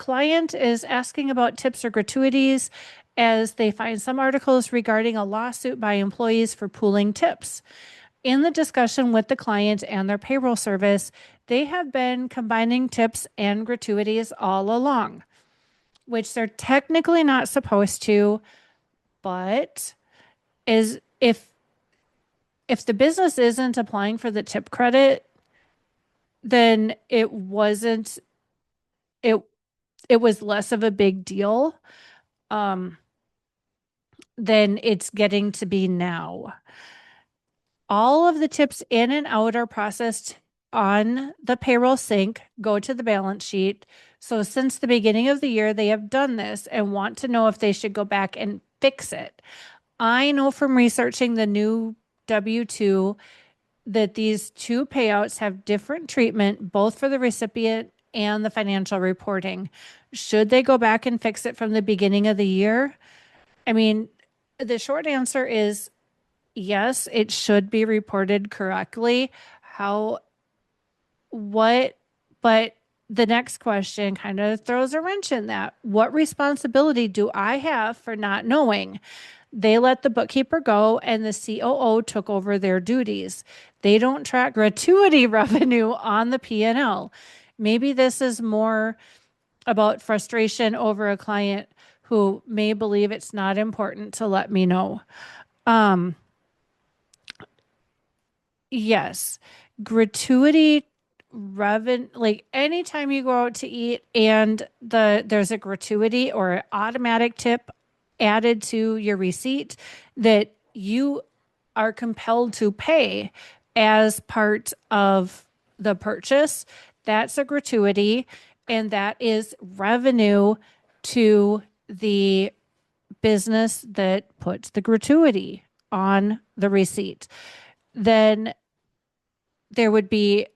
client is asking about tips or gratuities as they find some articles regarding a lawsuit by employees for pooling tips. In the discussion with the client and their payroll service, they have been combining tips and gratuities all along, which they're technically not supposed to, but is if the business isn't applying for the tip credit, then it it was less of a big deal um than it's getting to be now. All of the tips in and out are processed on the payroll sync, go to the balance sheet. So since the beginning of the year, they have done this and want to know if they should go back and fix it. I know from researching the new W-2 that these two payouts have different treatment, both for the recipient and the financial reporting. Should they go back and fix it from the beginning of the year? I mean, the short answer is yes, it should be reported correctly. But the next question kind of throws a wrench in that. What responsibility do I have for not knowing? They let the bookkeeper go and the COO took over their duties. They don't track gratuity revenue on the P&L. Maybe this is more about frustration over a client who may believe it's not important to let me know. Yes, gratuity revenue, like anytime you go out to eat and there's a gratuity or an automatic tip added to your receipt that you are compelled to pay as part of the purchase, that's a gratuity, and that is revenue to the business that puts the gratuity on the receipt. Then there would be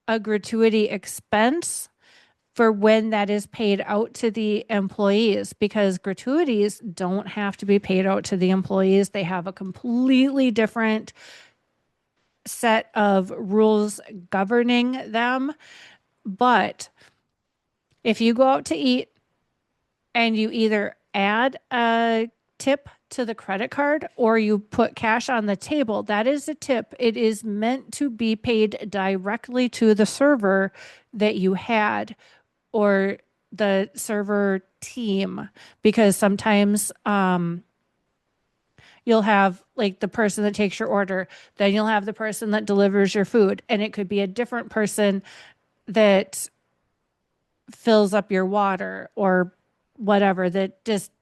a gratuity expense for when that is paid out to the employees, because gratuities don't have to be paid out to the employees. They have a completely different set of rules governing them. But if you go out to eat and you either add a tip to the credit card or you put cash on the table, that is a tip. It is meant to be paid directly to the server that you had or the server team, because sometimes you'll have like the person that takes your order, then you'll have the person that delivers your food, and it could be a different person that fills up your water or whatever. That just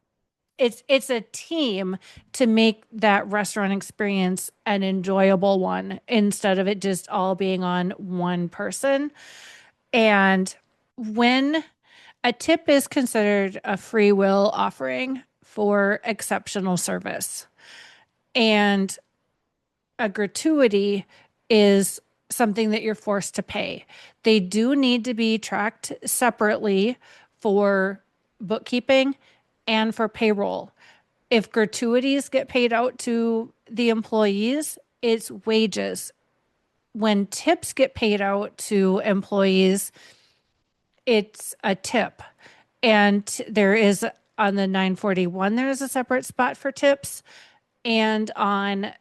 it's a team to make that restaurant experience an enjoyable one instead of it just all being on one person. And when a tip is considered a free will offering for exceptional service, and a gratuity is something that you're forced to pay, they do need to be tracked separately for bookkeeping and for payroll. If gratuities get paid out to the employees, it's wages. When tips get paid out to employees, it's a tip. And there is on the 941, there is a separate spot for tips. And on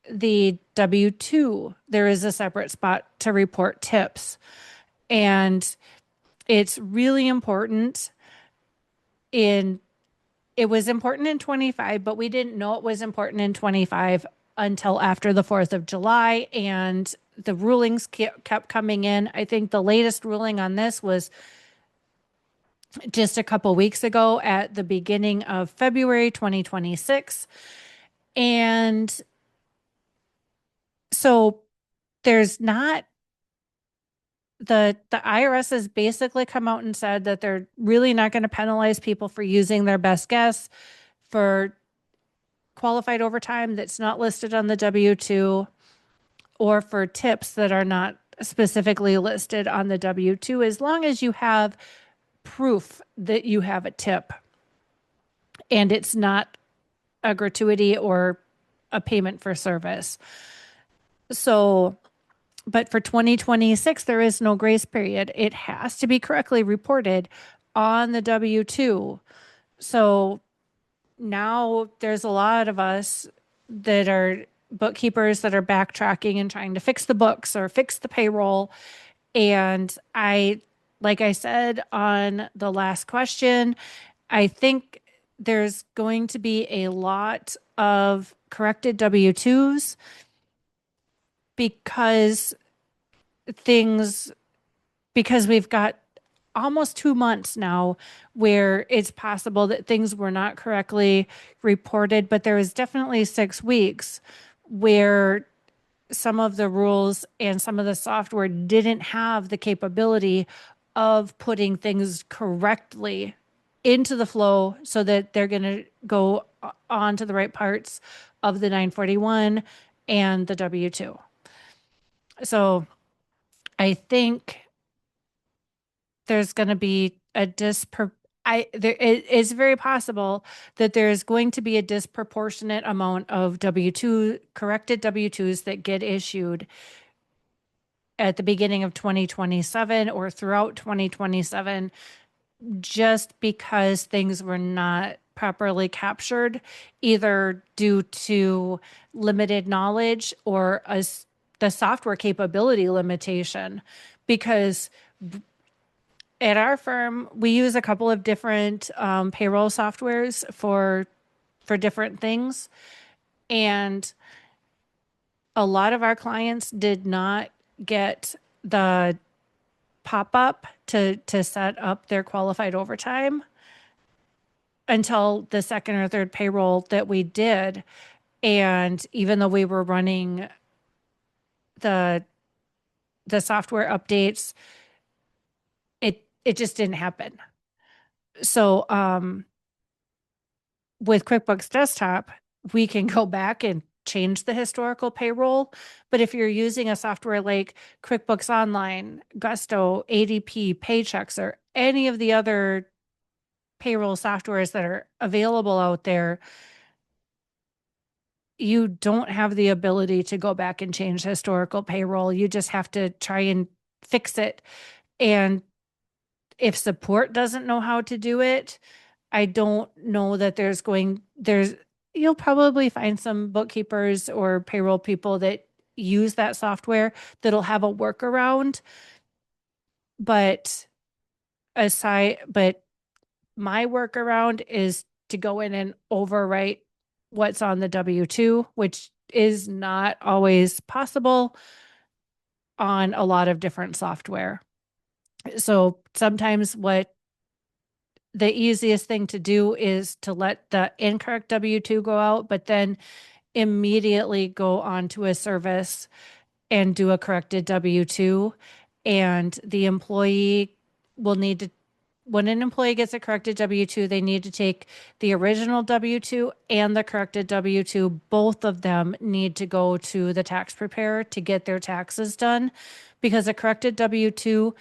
the W-2, there is a separate spot to report tips. And it's really important it was important in 25, but we didn't know it was important in 25 until after the 4th of July. And the rulings kept coming in. I think the latest ruling on this was just a couple weeks ago at the beginning of February 2026. And so there's not the IRS has basically come out and said that they're really not going to penalize people for using their best guess for qualified overtime that's not listed on the W-2 or for tips that are not specifically listed on the W-2, as long as you have proof that you have a tip and it's not a gratuity or a payment for service. So, but for 2026, there is no grace period. It has to be correctly reported on the W-2. So now there's a lot of us that are bookkeepers that are backtracking and trying to fix the books or fix the payroll. And like I said on the last question, I think there's going to be a lot of corrected W-2s because things, because we've got almost 2 months now where it's possible that things were not correctly reported, but there was definitely 6 weeks where some of the rules and some of the software didn't have the capability of putting things correctly into the flow so that they're going to go on to the right parts of the 941 and the W-2. So I think there's going to be a it is very possible that there's going to be a disproportionate amount of corrected W-2s that get issued at the beginning of 2027 or throughout 2027, just because things were not properly captured, either due to limited knowledge or the software capability limitation. Because at our firm, we use a couple of different payroll softwares for different things, and a lot of our clients did not get the pop up to set up their qualified overtime until the second or third payroll that we did. And even though we were running the software updates, it just didn't happen. So with QuickBooks Desktop, we can go back and change the historical payroll. But if you're using a software like QuickBooks Online, Gusto, ADP, Paychex, or any of the other payroll softwares that are available out there, you don't have the ability to go back and change historical payroll. You just have to try and fix it. And if support doesn't know how to do it, I don't know that you'll probably find some bookkeepers or payroll people that use that software that'll have a workaround. But but my workaround is to go in and overwrite what's on the W-2, which is not always possible on a lot of different software. So sometimes what the easiest thing to do is to let the incorrect W-2 go out, but then immediately go onto a service and do a corrected W-2. And the employee will need to, when an employee gets a corrected W-2, they need to take the original W-2 and the corrected W-2. Both of them need to go to the tax preparer to get their taxes done, because a corrected W-2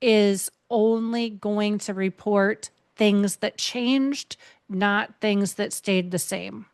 is only going to report things that changed, not things that stayed the same.